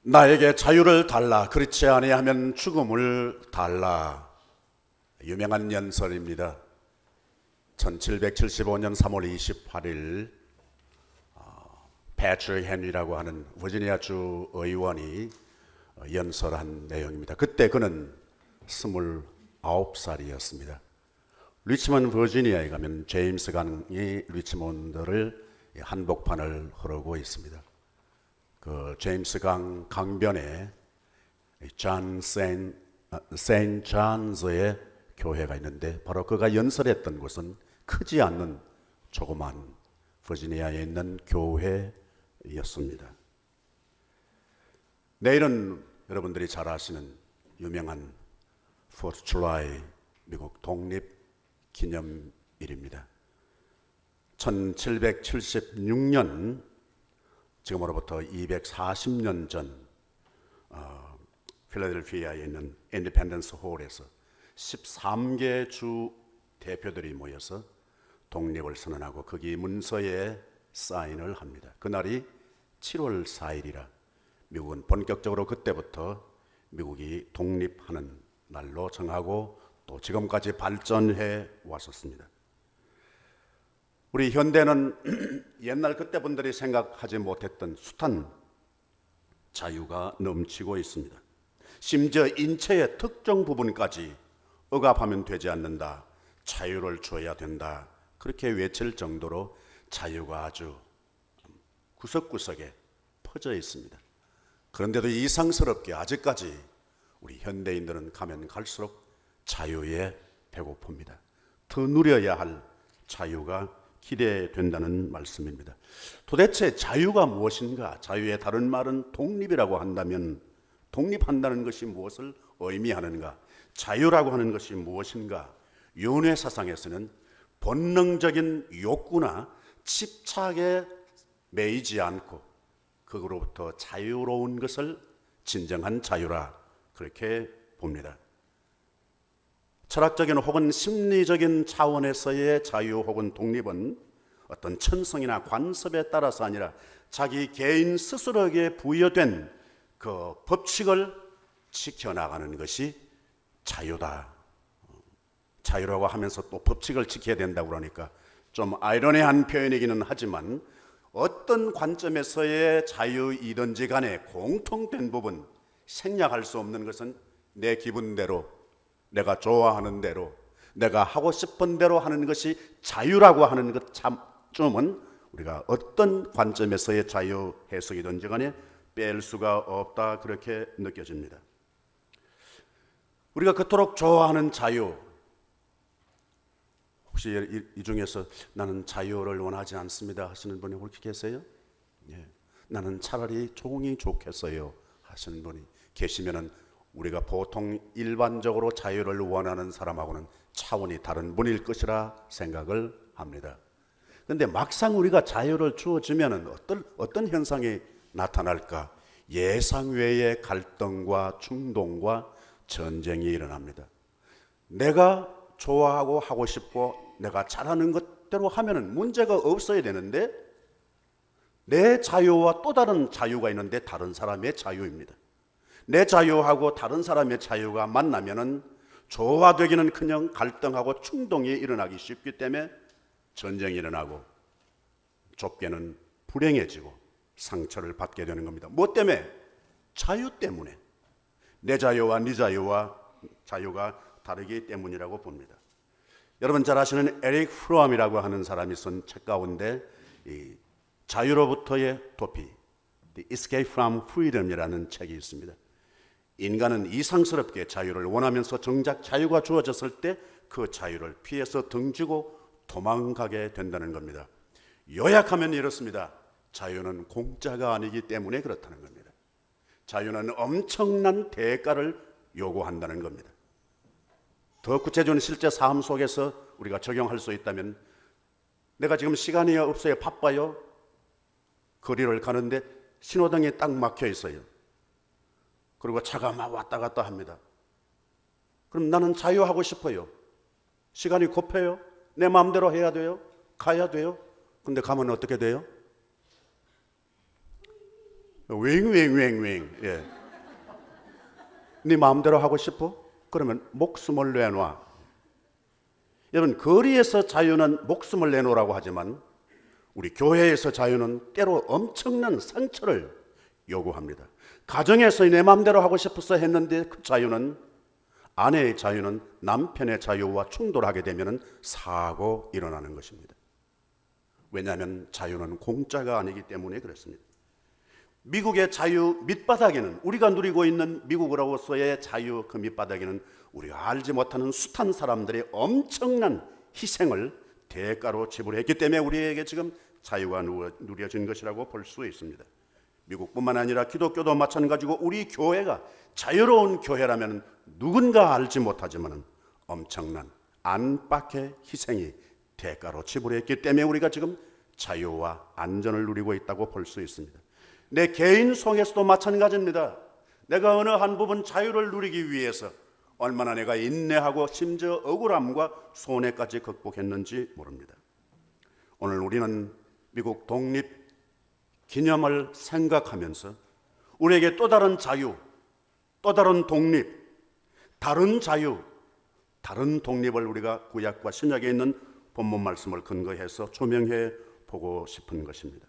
나에게 자유를 달라. 그렇지 아니하면 죽음을 달라. 유명한 연설입니다. 1775년 3월 28일 패트릭 헨리라고 하는 버지니아주 의원이 연설한 내용입니다. 그때 그는 29살이었습니다. 리치먼드 버지니아에 가면 제임스 강이 리치먼드를 한복판을 흐르고 있습니다. 그 제임스 강 강변에 세인트 존스의 교회가 있는데 바로 그가 연설했던 곳은 크지 않는 조그만 버지니아에 있는 교회였습니다. 내일은 여러분들이 잘 아시는 유명한 4th July 미국 독립기념일입니다. 1776년 지금으로부터 240년 전 필라델피아에 있는 인디펜던스 홀에서 13개 주 대표들이 모여서 독립을 선언하고 거기 문서에 사인을 합니다. 그날이 7월 4일이라 미국은 본격적으로 그때부터 미국이 독립하는 날로 정하고 또 지금까지 발전해 왔었습니다. 우리 현대는 옛날 그때 분들이 생각하지 못했던 숱한 자유가 넘치고 있습니다. 심지어 인체의 특정 부분까지 억압하면 되지 않는다. 자유를 줘야 된다. 그렇게 외칠 정도로 자유가 아주 구석구석에 퍼져 있습니다. 그런데도 이상스럽게 아직까지 우리 현대인들은 가면 갈수록 자유에 배고픕니다. 더 누려야 할 자유가 기대된다는 말씀입니다. 도대체 자유가 무엇인가? 자유의 다른 말은 독립이라고 한다면 독립한다는 것이 무엇을 의미하는가? 자유라고 하는 것이 무엇인가? 윤회 사상에서는 본능적인 욕구나 집착에 매이지 않고 그로부터 자유로운 것을 진정한 자유라 그렇게 봅니다. 철학적인 혹은 심리적인 차원에서의 자유 혹은 독립은 어떤 천성이나 관습에 따라서 아니라 자기 개인 스스로에게 부여된 그 법칙을 지켜나가는 것이 자유다. 자유라고 하면서 또 법칙을 지켜야 된다고 그러니까 좀 아이러니한 표현이기는 하지만 어떤 관점에서의 자유이든지 간에 공통된 부분, 생략할 수 없는 것은 내 기분대로, 내가 좋아하는 대로, 내가 하고 싶은 대로 하는 것이 자유라고 하는 것 참점은 우리가 어떤 관점에서의 자유 해석이든지 간에 뺄 수가 없다 그렇게 느껴집니다. 우리가 그토록 좋아하는 자유, 혹시 이 중에서 나는 자유를 원하지 않습니다 하시는 분이 혹시 계세요? 예. 나는 차라리 종이 좋겠어요 하시는 분이 계시면은 우리가 보통 일반적으로 자유를 원하는 사람하고는 차원이 다른 분일 것이라 생각을 합니다. 그런데 막상 우리가 자유를 주어지면은 어떤 현상이 나타날까? 예상 외의 갈등과 충동과 전쟁이 일어납니다. 내가 좋아하고 하고 싶고 내가 잘하는 것대로 하면은 문제가 없어야 되는데 내 자유와 또 다른 자유가 있는데 다른 사람의 자유입니다. 내 자유하고 다른 사람의 자유가 만나면은 조화되기는커녕 갈등하고 충동이 일어나기 쉽기 때문에 전쟁이 일어나고 좁게는 불행해지고 상처를 받게 되는 겁니다. 뭐 때문에? 자유 때문에. 내 자유와 네 자유가 다르기 때문이라고 봅니다. 여러분 잘 아시는 에릭 프롬이라고 하는 사람이 쓴 책 가운데 이 자유로부터의 도피, The Escape from Freedom이라는 책이 있습니다. 인간은 이상스럽게 자유를 원하면서 정작 자유가 주어졌을 때 그 자유를 피해서 등지고 도망가게 된다는 겁니다. 요약하면 이렇습니다. 자유는 공짜가 아니기 때문에 그렇다는 겁니다. 자유는 엄청난 대가를 요구한다는 겁니다. 더 구체적인 실제 삶 속에서 우리가 적용할 수 있다면 내가 지금 시간이 없어요. 바빠요. 거리를 가는데 신호등이 딱 막혀 있어요. 그리고 차가 막 왔다 갔다 합니다. 그럼 나는 자유하고 싶어요. 시간이 급해요. 내 마음대로 해야 돼요. 가야 돼요. 근데 가면 어떻게 돼요? 윙윙윙윙. 예. 네 마음대로 하고 싶어? 그러면 목숨을 내놔. 여러분, 거리에서 자유는 목숨을 내놓으라고 하지만 우리 교회에서 자유는 때로 엄청난 상처를 요구합니다. 가정에서 내 마음대로 하고 싶어서 했는데 그 자유는, 아내의 자유는 남편의 자유와 충돌하게 되면 사고 일어나는 것입니다. 왜냐하면 자유는 공짜가 아니기 때문에 그렇습니다. 미국의 자유 밑바닥에는, 우리가 누리고 있는 미국으로서의 자유 그 밑바닥에는 우리가 알지 못하는 숱한 사람들의 엄청난 희생을 대가로 지불했기 때문에 우리에게 지금 자유가 누려진 것이라고 볼 수 있습니다. 미국뿐만 아니라 기독교도 마찬가지고 우리 교회가 자유로운 교회라면 누군가 알지 못하지만 엄청난 안팎의 희생이 대가로 지불했기 때문에 우리가 지금 자유와 안전을 누리고 있다고 볼 수 있습니다. 내 개인 속에서도 마찬가지입니다. 내가 어느 한 부분 자유를 누리기 위해서 얼마나 내가 인내하고 심지어 억울함과 손해까지 극복했는지 모릅니다. 오늘 우리는 미국 독립 기념을 생각하면서 우리에게 또 다른 자유, 또 다른 독립, 다른 자유, 다른 독립을 우리가 구약과 신약에 있는 본문 말씀을 근거해서 조명해 보고 싶은 것입니다.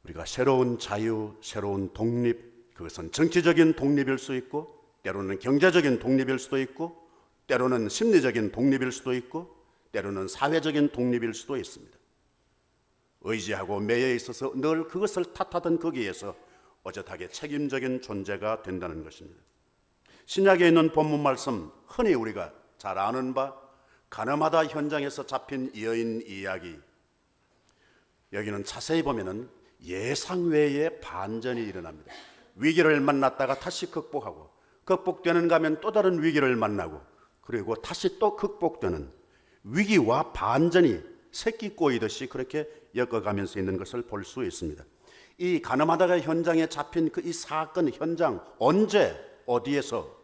우리가 새로운 자유, 새로운 독립, 그것은 정치적인 독립일 수 있고 때로는 경제적인 독립일 수도 있고 때로는 심리적인 독립일 수도 있고 때로는 사회적인 독립일 수도 있습니다. 의지하고 매에 있어서 늘 그것을 탓하던 거기에서 어젓하게 책임적인 존재가 된다는 것입니다. 신약에 있는 본문 말씀, 흔히 우리가 잘 아는 바 가늠하다 현장에서 잡힌 여인 이야기, 여기는 자세히 보면은 예상 외의 반전이 일어납니다. 위기를 만났다가 다시 극복하고 극복되는가 하면 또 다른 위기를 만나고 그리고 다시 또 극복되는 위기와 반전이 새끼 꼬이듯이 그렇게 엮어가면서 있는 것을 볼 수 있습니다. 이 가늠하다가 현장에 잡힌 그 이 사건 현장, 언제 어디에서,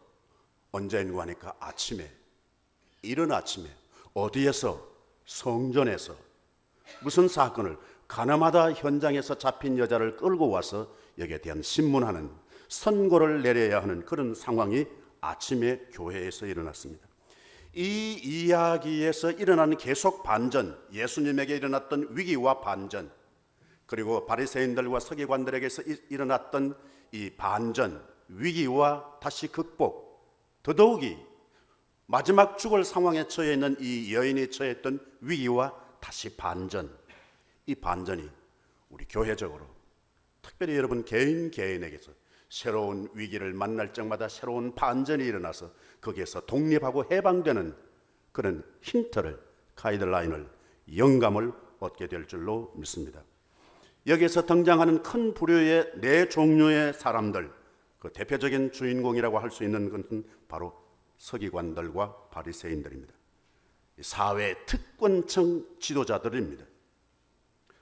언제인가 하니까 아침에, 이른 아침에 어디에서, 성전에서 무슨 사건을, 가늠하다 현장에서 잡힌 여자를 끌고 와서 여기에 대한 신문하는, 선고를 내려야 하는 그런 상황이 아침에 교회에서 일어났습니다. 이 이야기에서 일어나는 계속 반전, 예수님에게 일어났던 위기와 반전, 그리고 바리새인들과 서기관들에게서 일어났던 이 반전, 위기와 다시 극복, 더더욱이 마지막 죽을 상황에 처해 있는 이 여인이 처했던 위기와 다시 반전, 이 반전이 우리 교회적으로, 특별히 여러분 개인에게서 새로운 위기를 만날 적마다 새로운 반전이 일어나서 거기에서 독립하고 해방되는 그런 힌트를, 가이드라인을, 영감을 얻게 될 줄로 믿습니다. 여기에서 등장하는 큰 부류의 네 종류의 사람들, 그 대표적인 주인공이라고 할 수 있는 것은 바로 서기관들과 바리새인들입니다. 사회 특권층 지도자들입니다.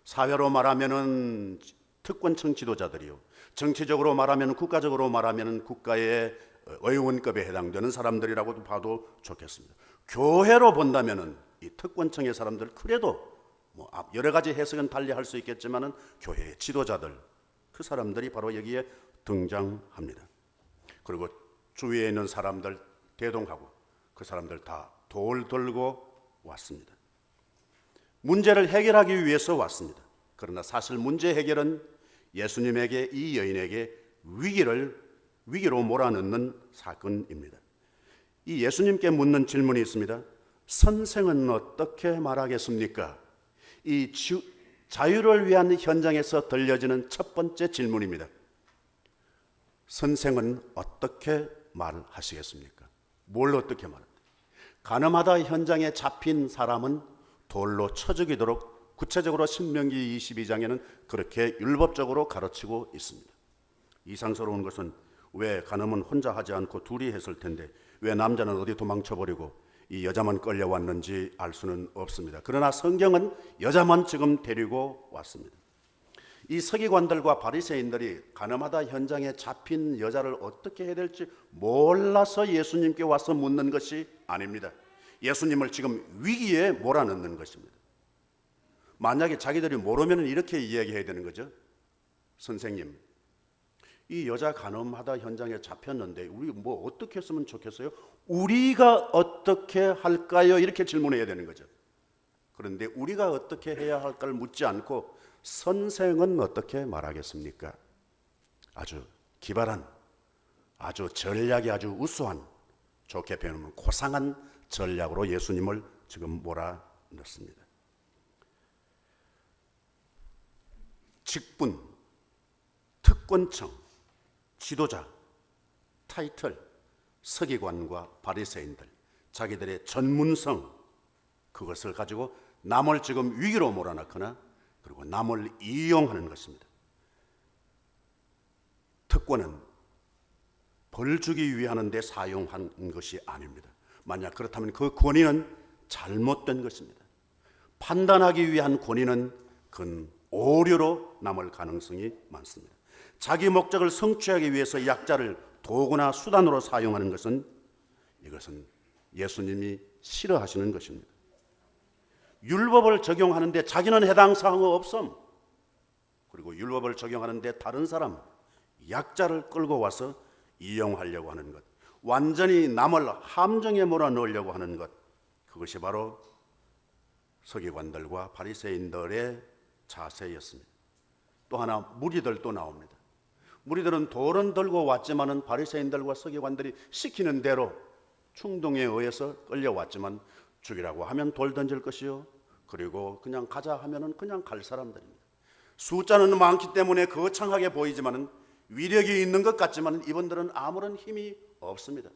사회로 말하면은 특권층 지도자들이요, 정치적으로 말하면, 국가적으로 말하면 국가의 의원급에 해당되는 사람들이라고도 봐도 좋겠습니다. 교회로 본다면은 이 특권층의 사람들, 그래도 뭐 여러 가지 해석은 달리 할 수 있겠지만은 교회의 지도자들, 그 사람들이 바로 여기에 등장합니다. 그리고 주위에 있는 사람들 대동하고 그 사람들 다 돌 들고 왔습니다. 문제를 해결하기 위해서 왔습니다. 그러나 사실 문제 해결은 예수님에게, 이 여인에게 위기로 몰아넣는 사건입니다. 이 예수님께 묻는 질문이 있습니다. 선생은 어떻게 말하겠습니까? 이 자유를 위한 현장에서 들려지는 첫 번째 질문입니다. 선생은 어떻게 말하시겠습니까? 뭘 어떻게 말합니까? 가늠하다 현장에 잡힌 사람은 돌로 쳐 죽이도록 구체적으로 신명기 22장에는 그렇게 율법적으로 가르치고 있습니다. 이상스러운 것은 왜 가늠은 혼자 하지 않고 둘이 했을 텐데 왜 남자는 어디 도망쳐버리고 이 여자만 끌려왔는지 알 수는 없습니다. 그러나 성경은 여자만 지금 데리고 왔습니다. 이 서기관들과 바리새인들이 가늠하다 현장에 잡힌 여자를 어떻게 해야 될지 몰라서 예수님께 와서 묻는 것이 아닙니다. 예수님을 지금 위기에 몰아넣는 것입니다. 만약에 자기들이 모르면 이렇게 이야기해야 되는 거죠. 선생님, 이 여자 간음하다 현장에 잡혔는데 우리 뭐 어떻게 했으면 좋겠어요? 우리가 어떻게 할까요? 이렇게 질문해야 되는 거죠. 그런데 우리가 어떻게 해야 할까를 묻지 않고 선생은 어떻게 말하겠습니까? 아주 기발한, 아주 전략이 아주 우수한, 좋게 표현하면 고상한 전략으로 예수님을 지금 몰아넣습니다. 직분, 특권층, 지도자, 타이틀, 서기관과 바리새인들, 자기들의 전문성, 그것을 가지고 남을 지금 위기로 몰아넣거나 그리고 남을 이용하는 것입니다. 특권은 벌 주기 위한 데 사용한 것이 아닙니다. 만약 그렇다면 그 권위는 잘못된 것입니다. 판단하기 위한 권위는 그건 오류로 남을 가능성이 많습니다. 자기 목적을 성취하기 위해서 약자를 도구나 수단으로 사용하는 것은 이것은 예수님이 싫어하시는 것입니다. 율법을 적용하는데 자기는 해당 사항이 없음, 그리고 율법을 적용하는데 다른 사람, 약자를 끌고 와서 이용하려고 하는 것, 완전히 남을 함정에 몰아넣으려고 하는 것, 그것이 바로 서기관들과 바리새인들의 자세였습니다. 또 하나 무리들도 나옵니다. 무리들은 돌은 들고 왔지만은 바리새인들과 서기관들이 시키는 대로 충동에 의해서 끌려왔지만 죽이라고 하면 돌 던질 것이요, 그리고 그냥 가자 하면은 그냥 갈 사람들입니다. 숫자는 많기 때문에 거창하게 보이지만은 위력이 있는 것 같지만 이분들은 아무런 힘이 없습니다.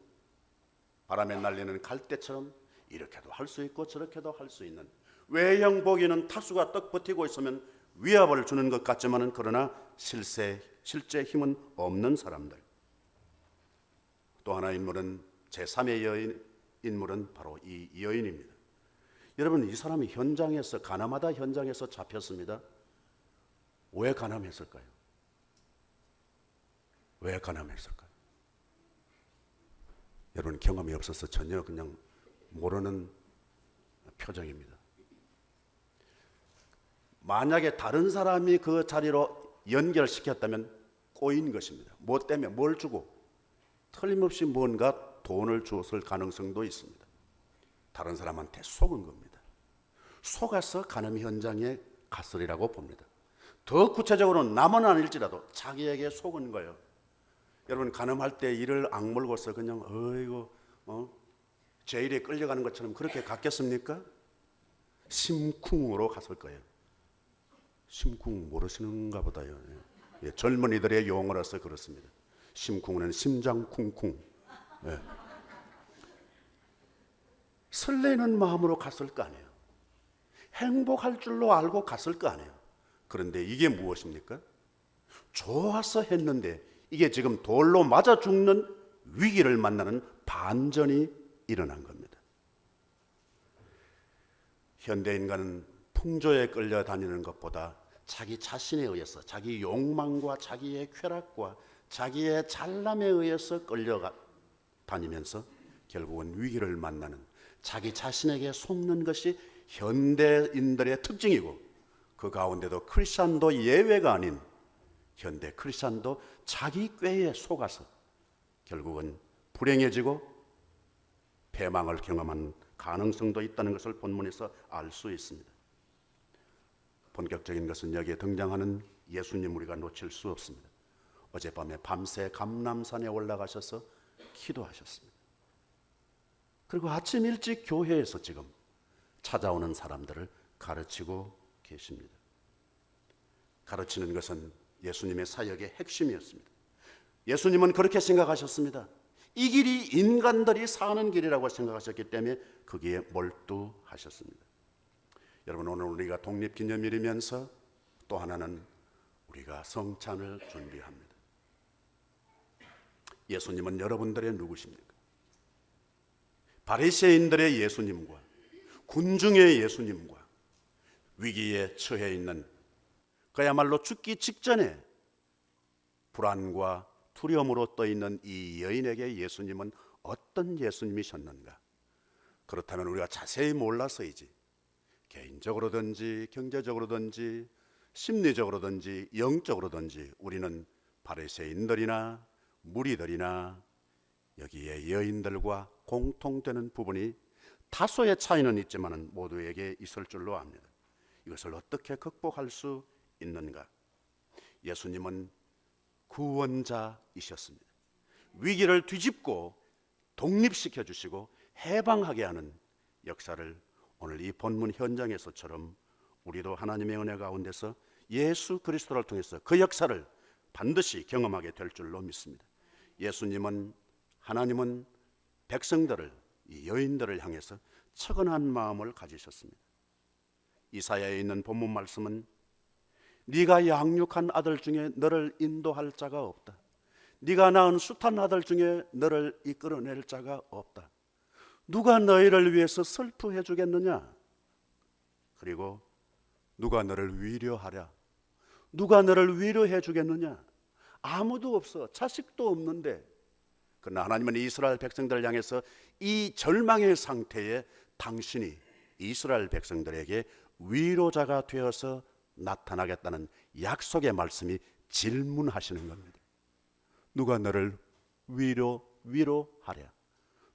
바람에 날리는 갈대처럼 이렇게도 할 수 있고 저렇게도 할 수 있는, 외형 보기는 타수가 떡 버티고 있으면 위압을 주는 것 같지만 그러나 실제 힘은 없는 사람들. 또 하나 인물은 제3의 인물은 바로 이 여인입니다. 여러분, 이 사람이 현장에서 가늠하다 현장에서 잡혔습니다. 왜 가늠했을까요? 왜 가늠했을까요? 여러분, 경험이 없어서 전혀 그냥 모르는 표정입니다. 만약에 다른 사람이 그 자리로 연결시켰다면 꼬인 것입니다. 뭐 때문에? 뭘 주고? 틀림없이 뭔가 돈을 줬을 가능성도 있습니다. 다른 사람한테 속은 겁니다. 속아서 간음 현장에 갔으리라고 봅니다. 더 구체적으로는 남은 아닐지라도 자기에게 속은 거예요. 여러분, 간음할 때 이를 악물고서 그냥 어이구 제일에 끌려가는 것처럼 그렇게 갔겠습니까? 심쿵으로 갔을 거예요. 심쿵 모르시는가 보다요. 예, 젊은이들의 용어라서 그렇습니다. 심쿵은 심장 쿵쿵. 예. 설레는 마음으로 갔을 거 아니에요. 행복할 줄로 알고 갔을 거 아니에요. 그런데 이게 무엇입니까? 좋아서 했는데 이게 지금 돌로 맞아 죽는 위기를 만나는 반전이 일어난 겁니다. 현대 인간은 풍조에 끌려다니는 것보다 자기 자신에 의해서, 자기 욕망과 자기의 쾌락과 자기의 잘남에 의해서 끌려다니면서 결국은 위기를 만나는, 자기 자신에게 속는 것이 현대인들의 특징이고, 그 가운데도 크리스찬도 예외가 아닌 현대 크리스찬도 자기 꾀에 속아서 결국은 불행해지고 패망을 경험한 가능성도 있다는 것을 본문에서 알 수 있습니다. 본격적인 것은 여기에 등장하는 예수님 우리가 놓칠 수 없습니다. 어젯밤에 밤새 감람산에 올라가셔서 기도하셨습니다. 그리고 아침 일찍 교회에서 지금 찾아오는 사람들을 가르치고 계십니다. 가르치는 것은 예수님의 사역의 핵심이었습니다. 예수님은 그렇게 생각하셨습니다. 이 길이 인간들이 사는 길이라고 생각하셨기 때문에 거기에 몰두하셨습니다. 여러분, 오늘 우리가 독립기념일이면서 또 하나는 우리가 성찬을 준비합니다. 예수님은 여러분들의 누구십니까? 바리새인들의 예수님과 군중의 예수님과 위기에 처해 있는, 그야말로 죽기 직전에 불안과 두려움으로 떠있는 이 여인에게 예수님은 어떤 예수님이셨는가? 그렇다면 우리가 자세히 몰라서이지 개인적으로든지 경제적으로든지 심리적으로든지 영적으로든지 우리는 바리새인들이나 무리들이나 여기에 여인들과 공통되는 부분이 다소의 차이는 있지만 모두에게 있을 줄로 압니다. 이것을 어떻게 극복할 수 있는가? 예수님은 구원자이셨습니다. 위기를 뒤집고 독립시켜 주시고 해방하게 하는 역사를 오늘 이 본문 현장에서처럼 우리도 하나님의 은혜 가운데서 예수 그리스도를 통해서 그 역사를 반드시 경험하게 될 줄로 믿습니다. 예수님은, 하나님은 백성들을, 이 여인들을 향해서 측은한 마음을 가지셨습니다. 이사야에 있는 본문 말씀은 네가 양육한 아들 중에 너를 인도할 자가 없다. 네가 낳은 숱한 아들 중에 너를 이끌어낼 자가 없다. 누가 너희를 위해서 슬프해 주겠느냐? 그리고 누가 너를 위로하랴? 누가 너를 위로해 주겠느냐? 아무도 없어. 자식도 없는데. 그러나 하나님은 이스라엘 백성들을 향해서 이 절망의 상태에 당신이 이스라엘 백성들에게 위로자가 되어서 나타나겠다는 약속의 말씀이 질문하시는 겁니다. 누가 너를 위로하랴?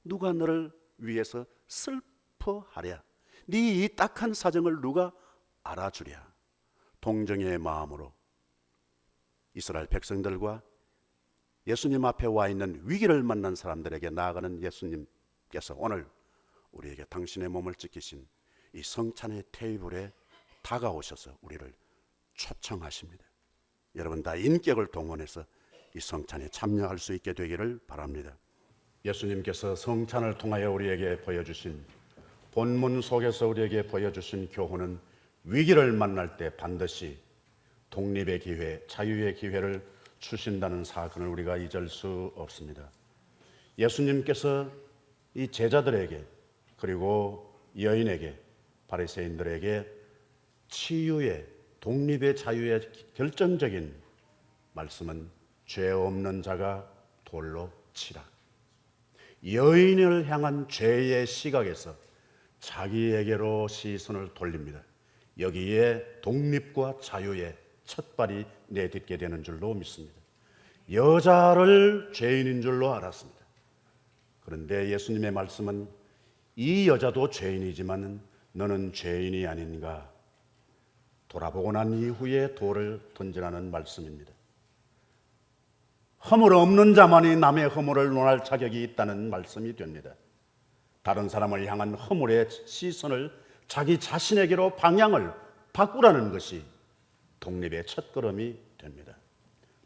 누가 너를 위해서 슬퍼하랴? 네 이 딱한 사정을 누가 알아주랴? 동정의 마음으로 이스라엘 백성들과 예수님 앞에 와 있는 위기를 만난 사람들에게 나아가는 예수님께서 오늘 우리에게 당신의 몸을 지키신 이 성찬의 테이블에 다가오셔서 우리를 초청하십니다. 여러분 다 인격을 동원해서 이 성찬에 참여할 수 있게 되기를 바랍니다. 예수님께서 성찬을 통하여 우리에게 보여주신, 본문 속에서 우리에게 보여주신 교훈은 위기를 만날 때 반드시 독립의 기회, 자유의 기회를 주신다는 사건을 우리가 잊을 수 없습니다. 예수님께서 이 제자들에게, 그리고 여인에게, 바리새인들에게 치유의, 독립의 자유의 결정적인 말씀은 죄 없는 자가 돌로 치라. 여인을 향한 죄의 시각에서 자기에게로 시선을 돌립니다. 여기에 독립과 자유의 첫발이 내딛게 되는 줄로 믿습니다. 여자를 죄인인 줄로 알았습니다. 그런데 예수님의 말씀은 이 여자도 죄인이지만 너는 죄인이 아닌가? 돌아보고 난 이후에 돌을 던지라는 말씀입니다. 허물 없는 자만이 남의 허물을 논할 자격이 있다는 말씀이 됩니다. 다른 사람을 향한 허물의 시선을 자기 자신에게로 방향을 바꾸라는 것이 독립의 첫걸음이 됩니다.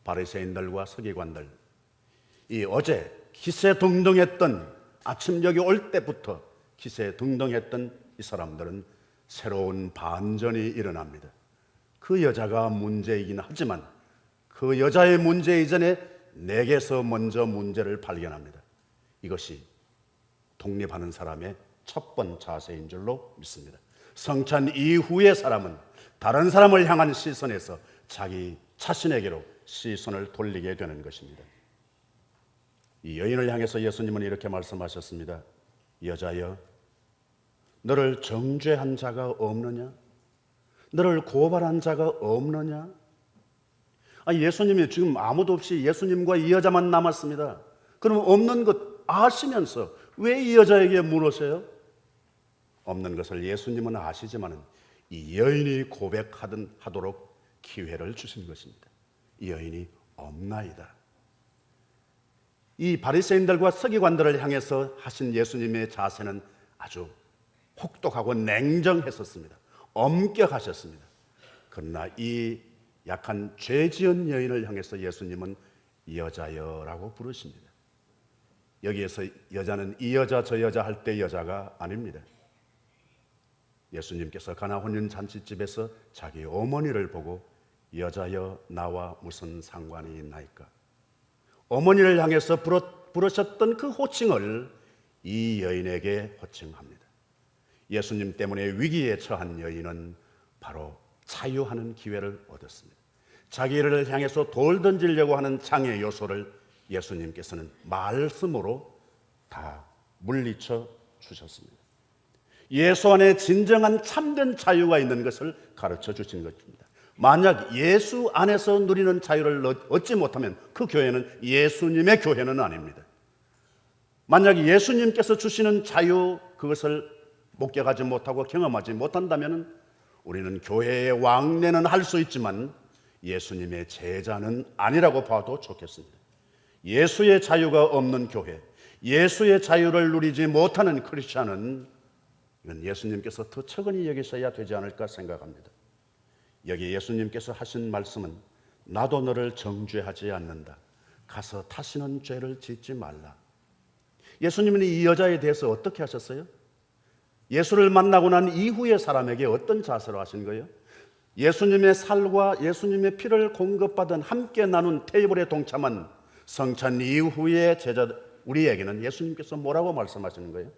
바리새인들과 서기관들, 이 어제 기세등등했던, 아침 여기 올 때부터 기세등등했던 이 사람들은 새로운 반전이 일어납니다. 그 여자가 문제이긴 하지만 그 여자의 문제 이전에 내게서 먼저 문제를 발견합니다. 이것이 독립하는 사람의 첫 번째 자세인 줄로 믿습니다. 성찬 이후의 사람은 다른 사람을 향한 시선에서 자기 자신에게로 시선을 돌리게 되는 것입니다. 이 여인을 향해서 예수님은 이렇게 말씀하셨습니다. 여자여, 너를 정죄한 자가 없느냐? 너를 고발한 자가 없느냐? 예수님이 지금 아무도 없이 예수님과 이 여자만 남았습니다. 그럼 없는 것 아시면서 왜 이 여자에게 물으세요? 없는 것을 예수님은 아시지만 이 여인이 고백하도록 기회를 주신 것입니다. 이 여인이 없나이다. 이 바리새인들과 서기관들을 향해서 하신 예수님의 자세는 아주 혹독하고 냉정했었습니다. 엄격하셨습니다. 그러나 이 약한 죄지은 여인을 향해서 예수님은 여자여라고 부르십니다. 여기에서 여자는 이 여자 저 여자 할 때 여자가 아닙니다. 예수님께서 가나 혼인 잔치집에서 자기 어머니를 보고 여자여 나와 무슨 상관이 있나이까? 어머니를 향해서 부르셨던 그 호칭을 이 여인에게 호칭합니다. 예수님 때문에 위기에 처한 여인은 바로 자유하는 기회를 얻었습니다. 자기를 향해서 돌 던지려고 하는 장애 요소를 예수님께서는 말씀으로 다 물리쳐 주셨습니다. 예수 안에 진정한 참된 자유가 있는 것을 가르쳐 주신 것입니다. 만약 예수 안에서 누리는 자유를 얻지 못하면 그 교회는 예수님의 교회는 아닙니다. 만약 예수님께서 주시는 자유, 그것을 목격하지 못하고 경험하지 못한다면 우리는 교회의 왕래는 할 수 있지만 예수님의 제자는 아니라고 봐도 좋겠습니다. 예수의 자유가 없는 교회, 예수의 자유를 누리지 못하는 크리스찬은 이건 예수님께서 더 처근히 여기셔야 되지 않을까 생각합니다. 여기 예수님께서 하신 말씀은 나도 너를 정죄하지 않는다. 가서 다시는 죄를 짓지 말라. 예수님은 이 여자에 대해서 어떻게 하셨어요? 예수를 만나고 난 이후에 사람에게 어떤 자세로 하신 거예요? 예수님의 살과 예수님의 피를 공급받은 함께 나눈 테이블에 동참한 성찬 이후의 제자 우리에게는 예수님께서 뭐라고 말씀하시는 거예요?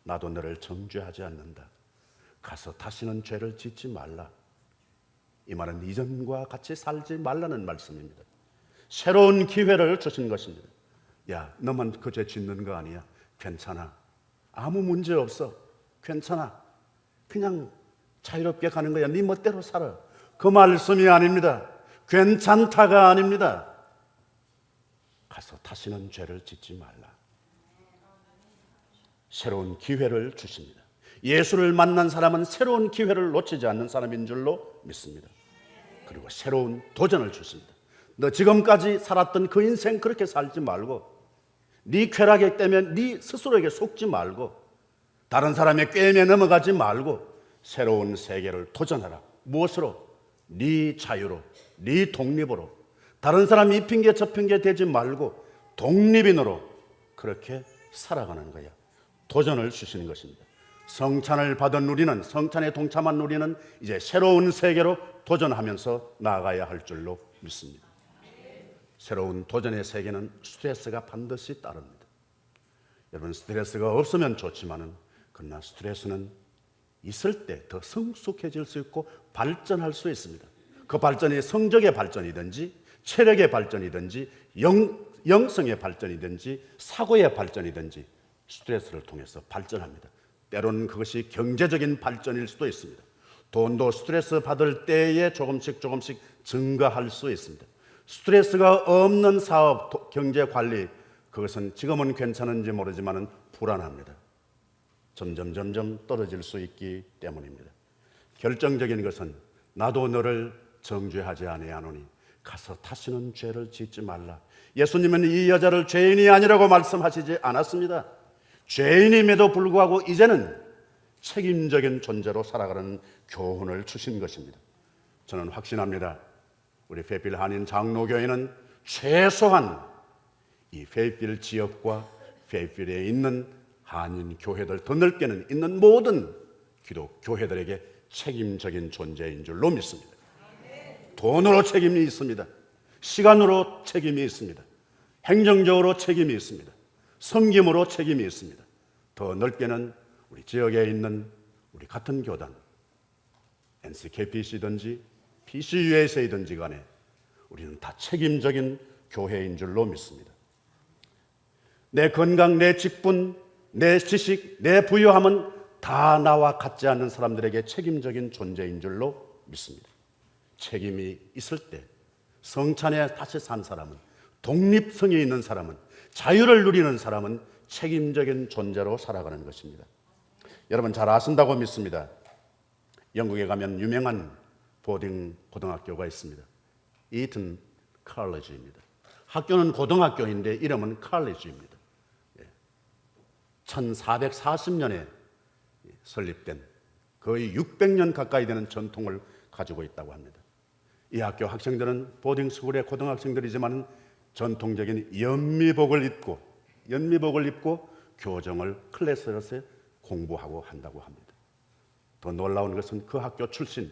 나도 너를 정죄하지 않는다. 가서 다시는 죄를 짓지 말라. 이 말은 이전과 같이 살지 말라는 말씀입니다. 새로운 기회를 주신 것입니다. 야, 너만 그 죄 짓는 거 아니야. 괜찮아. 아무 문제 없어. 괜찮아. 그냥 자유롭게 가는 거야. 네 멋대로 살아. 그 말씀이 아닙니다. 괜찮다가 아닙니다. 가서 다시는 죄를 짓지 말라. 새로운 기회를 주십니다. 예수를 만난 사람은 새로운 기회를 놓치지 않는 사람인 줄로 믿습니다. 그리고 새로운 도전을 주십니다. 너 지금까지 살았던 그 인생 그렇게 살지 말고, 네 쾌락에 때문에 네 스스로에게 속지 말고, 다른 사람의 꾀임에 넘어가지 말고 새로운 세계를 도전하라. 무엇으로? 네 자유로, 네 독립으로. 다른 사람 이 핑계 저 핑계 대지 말고 독립인으로 그렇게 살아가는 거야. 도전을 주시는 것입니다. 성찬을 받은 우리는, 성찬에 동참한 우리는 이제 새로운 세계로 도전하면서 나아가야 할 줄로 믿습니다. 새로운 도전의 세계는 스트레스가 반드시 따릅니다. 여러분, 스트레스가 없으면 좋지만은, 그러나 스트레스는 있을 때 더 성숙해질 수 있고 발전할 수 있습니다. 그 발전이 성적의 발전이든지 체력의 발전이든지 영성의 발전이든지 사고의 발전이든지 스트레스를 통해서 발전합니다. 때로는 그것이 경제적인 발전일 수도 있습니다. 돈도 스트레스 받을 때에 조금씩 증가할 수 있습니다. 스트레스가 없는 사업, 경제 관리, 그것은 지금은 괜찮은지 모르지만 불안합니다. 점점 떨어질 수 있기 때문입니다. 결정적인 것은 나도 너를 정죄하지 아니하노니 가서 다시는 죄를 짓지 말라. 예수님은 이 여자를 죄인이 아니라고 말씀하시지 않았습니다. 죄인임에도 불구하고 이제는 책임적인 존재로 살아가는 교훈을 주신 것입니다. 저는 확신합니다. 우리 페이필 한인 장로교회는 최소한 이 페이필 지역과 페이필에 있는 한인 교회들, 더 넓게는 있는 모든 기독 교회들에게 책임적인 존재인 줄로 믿습니다. 돈으로 책임이 있습니다. 시간으로 책임이 있습니다. 행정적으로 책임이 있습니다. 섬김으로 책임이 있습니다. 더 넓게는 우리 지역에 있는 우리 같은 교단, NCKPC든지 PCUSA든지 간에 우리는 다 책임적인 교회인 줄로 믿습니다. 내 건강, 내 직분, 내 지식, 내 부유함은 다 나와 같지 않는 사람들에게 책임적인 존재인 줄로 믿습니다. 책임이 있을 때 성찬에 다시 산 사람은, 독립성이 있는 사람은, 자유를 누리는 사람은 책임적인 존재로 살아가는 것입니다. 여러분 잘 아신다고 믿습니다. 영국에 가면 유명한 보딩 고등학교가 있습니다. 이튼 칼리지입니다. 학교는 고등학교인데 이름은 칼리지입니다. 1440년에 설립된 거의 600년 가까이 되는 전통을 가지고 있다고 합니다. 이 학교 학생들은 보딩스쿨의 고등학생들이지만 전통적인 연미복을 입고 교정을 클래스에서 공부하고 한다고 합니다. 더 놀라운 것은 그 학교 출신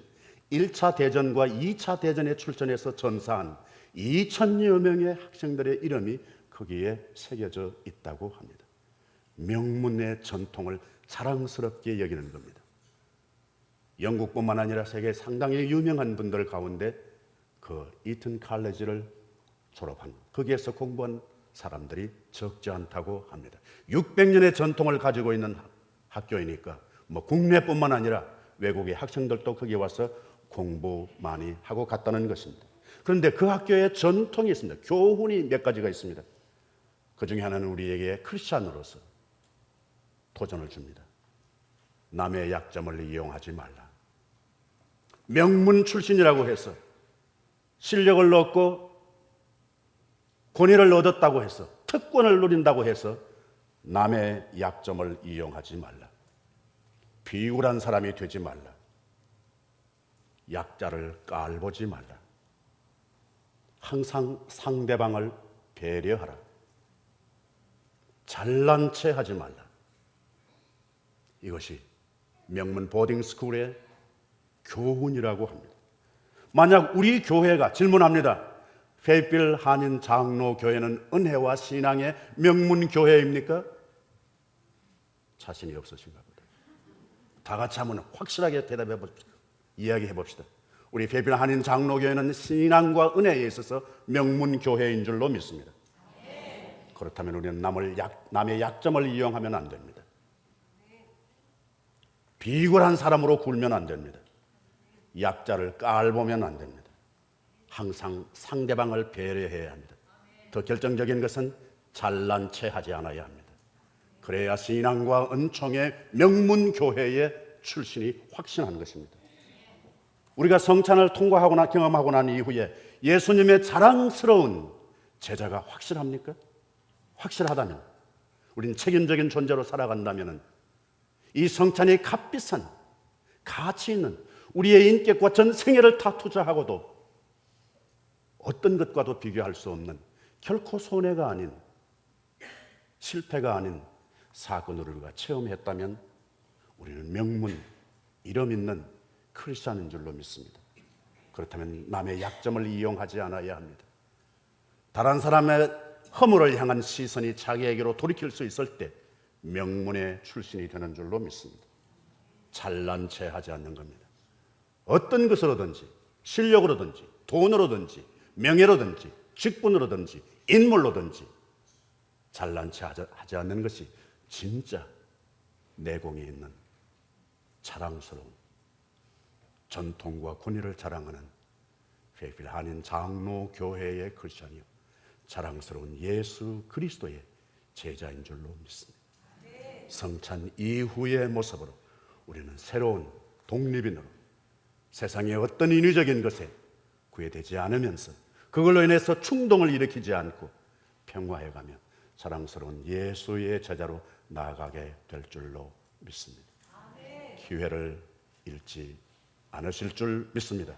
1차 대전과 2차 대전에 출전해서 전사한 2,000여 명의 학생들의 이름이 거기에 새겨져 있다고 합니다. 명문의 전통을 자랑스럽게 여기는 겁니다. 영국뿐만 아니라 세계 상당히 유명한 분들 가운데 그 이튼 칼리지를 졸업한, 거기에서 공부한 사람들이 적지 않다고 합니다. 600년의 전통을 가지고 있는 학교이니까 뭐 국내뿐만 아니라 외국의 학생들도 거기 와서 공부 많이 하고 갔다는 것입니다. 그런데 그 학교에 전통이 있습니다. 교훈이 몇 가지가 있습니다. 그 중에 하나는 우리에게 크리스찬으로서 도전을 줍니다. 남의 약점을 이용하지 말라. 명문 출신이라고 해서 실력을 얻고 권위를 얻었다고 해서 특권을 누린다고 해서 남의 약점을 이용하지 말라. 비굴한 사람이 되지 말라. 약자를 깔보지 말라. 항상 상대방을 배려하라. 잘난 체 하지 말라. 이것이 명문 보딩스쿨의 교훈이라고 합니다. 만약 우리 교회가 질문합니다. 페이필 한인 장로 교회는 은혜와 신앙의 명문 교회입니까? 자신이 없으신가 보다. 다 같이 한번 확실하게 대답해 봅시다. 이야기해 봅시다. 우리 페이필 한인 장로 교회는 신앙과 은혜에 있어서 명문 교회인 줄로 믿습니다. 그렇다면 우리는 남의 약점을 이용하면 안 됩니다. 비굴한 사람으로 굴면 안 됩니다. 약자를 깔보면 안 됩니다. 항상 상대방을 배려해야 합니다. 더 결정적인 것은 잘난 체 하지 않아야 합니다. 그래야 신앙과 은총의 명문 교회의 출신이 확신하는 것입니다. 우리가 성찬을 통과하거나 경험하고 난 이후에 예수님의 자랑스러운 제자가 확실합니까? 확실하다면, 우리는 책임적인 존재로 살아간다면 이 성찬이 값비싼, 가치 있는 우리의 인격과 전 생애를 다 투자하고도 어떤 것과도 비교할 수 없는, 결코 손해가 아닌, 실패가 아닌 사건을 우리가 체험했다면 우리는 명문, 이름 있는 크리스찬인 줄로 믿습니다. 그렇다면 남의 약점을 이용하지 않아야 합니다. 다른 사람의 허물을 향한 시선이 자기에게로 돌이킬 수 있을 때 명문의 출신이 되는 줄로 믿습니다. 잘난 체 하지 않는 겁니다. 어떤 것으로든지, 실력으로든지, 돈으로든지, 명예로든지, 직분으로든지, 인물로든지 잘난 체 하지 않는 것이 진짜 내공이 있는 자랑스러운 전통과 권위를 자랑하는 페이필 한인 장로 교회의 크리스천이요, 자랑스러운 예수 그리스도의 제자인 줄로 믿습니다. 성찬 이후의 모습으로 우리는 새로운 독립인으로 세상의 어떤 인위적인 것에 구애되지 않으면서 그걸로 인해서 충동을 일으키지 않고 평화해가며 자랑스러운 예수의 제자로 나아가게 될 줄로 믿습니다. 기회를 잃지 않으실 줄 믿습니다.